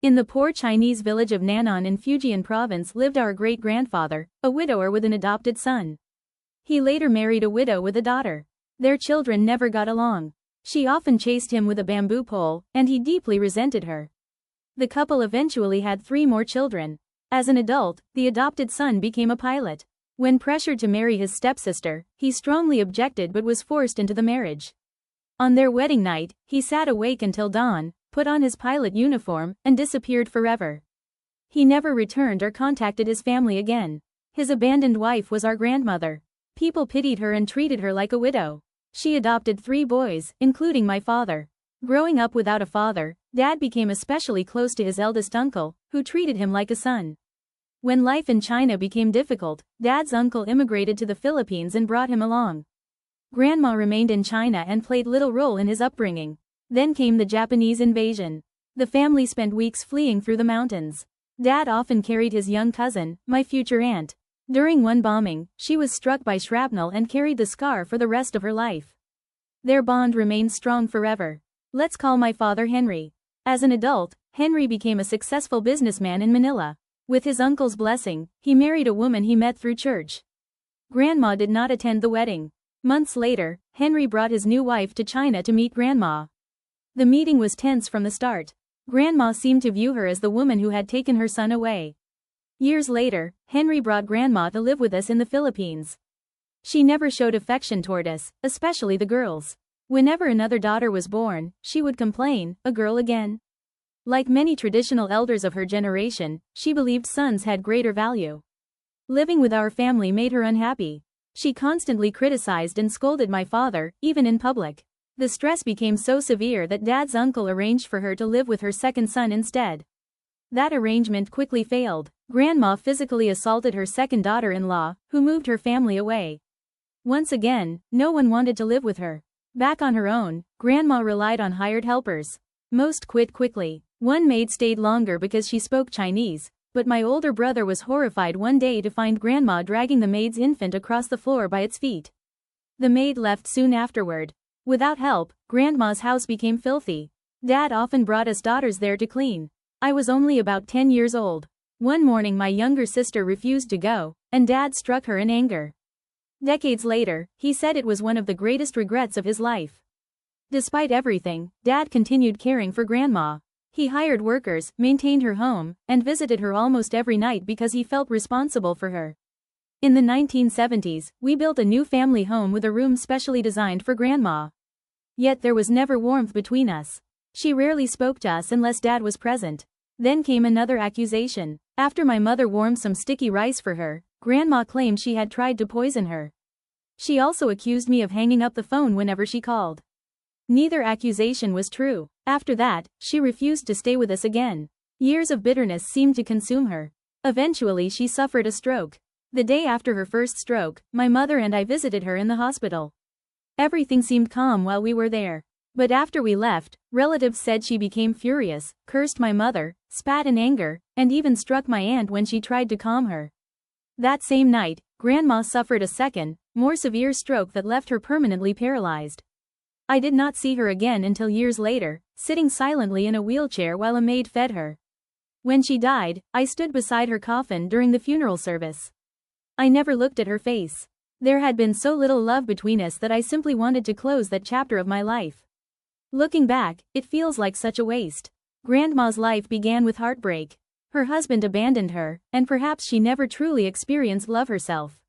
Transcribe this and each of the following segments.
In the poor Chinese village of Nan'An in Fujian province lived our great-grandfather, a widower with an adopted son. He later married a widow with a daughter. Their children never got along. She often chased him with a bamboo pole, and he deeply resented her. The couple eventually had 3 more children. As an adult, the adopted son became a pilot. When pressured to marry his stepsister, he strongly objected but was forced into the marriage. On their wedding night, he sat awake until dawn, put on his pilot uniform, and disappeared forever. He never returned or contacted his family again. His abandoned wife was our grandmother. People pitied her and treated her like a widow. She adopted 3 boys, including my father. Growing up without a father, Dad became especially close to his eldest uncle, who treated him like a son. When life in China became difficult, Dad's uncle immigrated to the Philippines and brought him along. Grandma remained in China and played little role in his upbringing. Then came the Japanese invasion. The family spent weeks fleeing through the mountains. Dad often carried his young cousin, my future aunt. During one bombing, she was struck by shrapnel and carried the scar for the rest of her life. Their bond remained strong forever. Let's call my father Henry. As an adult, Henry became a successful businessman in Manila. With his uncle's blessing, he married a woman he met through church. Grandma did not attend the wedding. Months later, Henry brought his new wife to China to meet Grandma. The meeting was tense from the start. Grandma seemed to view her as the woman who had taken her son away. Years later, Henry brought Grandma to live with us in the Philippines. She never showed affection toward us, especially the girls. Whenever another daughter was born, she would complain, "A girl again?" Like many traditional elders of her generation, she believed sons had greater value. Living with our family made her unhappy. She constantly criticized and scolded my father, even in public. The stress became so severe that Dad's uncle arranged for her to live with her second son instead. That arrangement quickly failed. Grandma physically assaulted her second daughter-in-law, who moved her family away. Once again, no one wanted to live with her. Back on her own, Grandma relied on hired helpers. Most quit quickly. One maid stayed longer because she spoke Chinese, but my older brother was horrified one day to find Grandma dragging the maid's infant across the floor by its feet. The maid left soon afterward. Without help, Grandma's house became filthy. Dad often brought us daughters there to clean. I was only about 10 years old. One morning my younger sister refused to go, and Dad struck her in anger. Decades later, he said it was one of the greatest regrets of his life. Despite everything, Dad continued caring for Grandma. He hired workers, maintained her home, and visited her almost every night because he felt responsible for her. In the 1970s, we built a new family home with a room specially designed for Grandma. Yet there was never warmth between us. She rarely spoke to us unless Dad was present. Then came another accusation. After my mother warmed some sticky rice for her, Grandma claimed she had tried to poison her. She also accused me of hanging up the phone whenever she called. Neither accusation was true. After that, she refused to stay with us again. Years of bitterness seemed to consume her. Eventually she suffered a stroke. The day after her first stroke, my mother and I visited her in the hospital. Everything seemed calm while we were there. But after we left, relatives said she became furious, cursed my mother, spat in anger, and even struck my aunt when she tried to calm her. That same night, Grandma suffered a second, more severe stroke that left her permanently paralyzed. I did not see her again until years later, sitting silently in a wheelchair while a maid fed her. When she died, I stood beside her coffin during the funeral service. I never looked at her face. There had been so little love between us that I simply wanted to close that chapter of my life. Looking back, it feels like such a waste. Grandma's life began with heartbreak. Her husband abandoned her, and perhaps she never truly experienced love herself.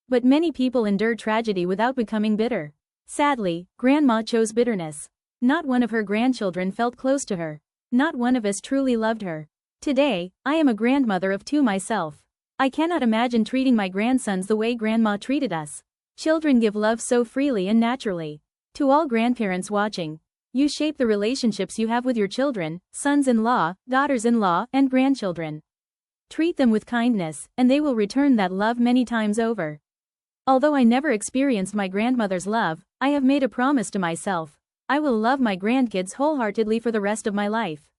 But many people endure tragedy without becoming bitter. Sadly, Grandma chose bitterness. Not one of her grandchildren felt close to her. Not one of us truly loved her. Today, I am a grandmother of 2 myself. I cannot imagine treating my grandsons the way Grandma treated us. Children give love so freely and naturally. To all grandparents watching, you shape the relationships you have with your children, sons-in-law, daughters-in-law, and grandchildren. Treat them with kindness, and they will return that love many times over. Although I never experienced my grandmother's love, I have made a promise to myself. I will love my grandkids wholeheartedly for the rest of my life.